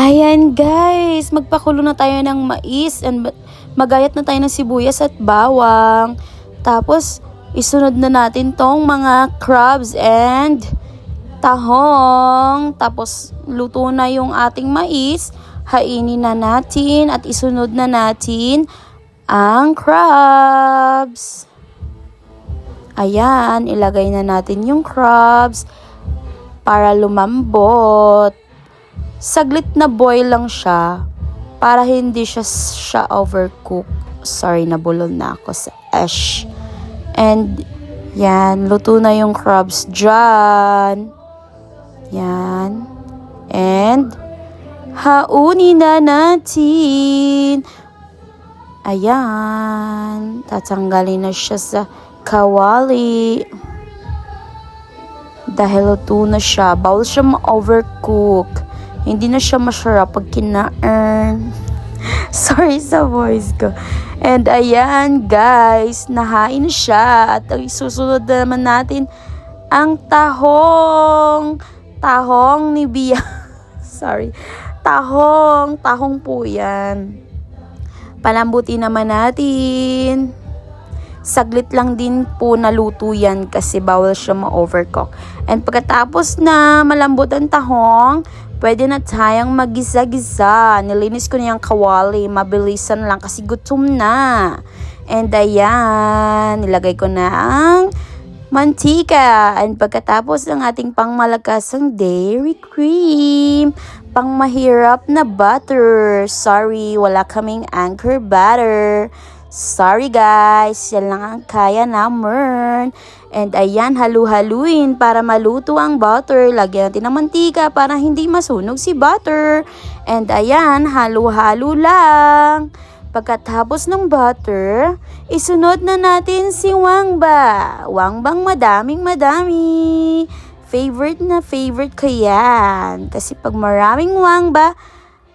Ayan guys, magpakulo na tayo ng mais and magayat na tayo ng sibuyas at bawang. Tapos isunod na natin tong mga crabs and tahong. Tapos luto na yung ating mais. Hainin na natin at isunod na natin ang crabs. Ayan, ilagay na natin yung crabs para lumambot. Saglit na boil lang siya para hindi siya overcook. Sorry, nabulol na ako sa ash. And yan, luto na yung crabs dyan. Yan. And haunin na natin. Ayan. Tatanggalin na siya sa kawali. Dahil luto na siya, bawal siya ma-overcook. Hindi na siya masarap pag kinain. Sorry sa voice ko. And ayan guys, nahain na siya. At isusunod na naman natin ang tahong. Tahong ni Bia. Sorry. Tahong po yan. Palambutin naman natin. Saglit lang din po naluto yan kasi bawal siya ma-overcook. And pagkatapos na malambot ang tahong, pwede na tayong magisa-gisa. Nilinis ko na yung kawali. Mabilisan lang kasi gutom na. And ayan, nilagay ko na ang mantika. And pagkatapos ng ating pangmalakasang dairy cream. Pangmahirap na butter. Sorry, wala kaming anchor butter. Sorry guys, yan lang ang kaya namin. And ayan, halu-haluin para maluto ang butter. Lagyan natin ng mantika para hindi masunog si butter. And ayan, halu-halo lang. Pagkatapos ng butter, isunod na natin si wangba. Wangbang madaming-madami. Favorite na favorite ko yan. Kasi pag maraming wangba,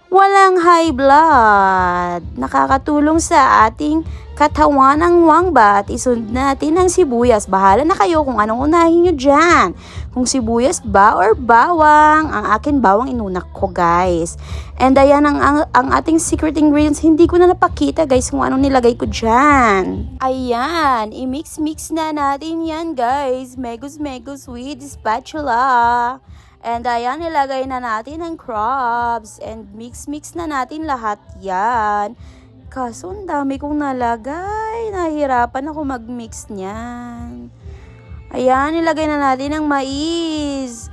walang high blood. Nakakatulong sa ating katawan ang wangba at isunod natin ang sibuyas. Bahala na kayo kung anong unahin nyo dyan. Kung sibuyas ba or bawang. Ang akin bawang inuna ko guys. And ayan ang ating secret ingredients. Hindi ko na napakita guys kung anong nilagay ko dyan. Ayan, i-mix na natin yan guys. Megus with spatula. And ayan, nilagay na natin ang crabs. And mix na natin lahat yan. Kaso, ang dami kong nalagay. Nahihirapan ako mag-mix niyan. Ayan, nilagay na natin ang mais.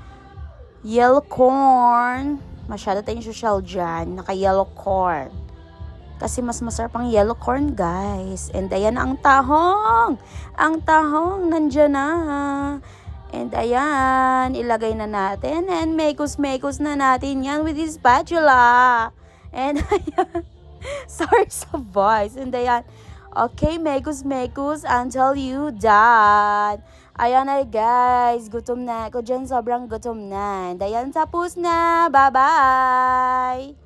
Yellow corn. Masyado tayong social dyan. Naka-yellow corn. Kasi mas masarap ang yellow corn, guys. And ayan ang tahong. Ang tahong, nandyan na. And ayan, ilagay na natin. And mekus na natin yan with this spatula. And ayan, sorry sa voice. And ayan, okay, mekus until you done. Ayan ay guys, gutom na ako dyan. Sobrang gutom na. And ayan, tapos na. Bye-bye.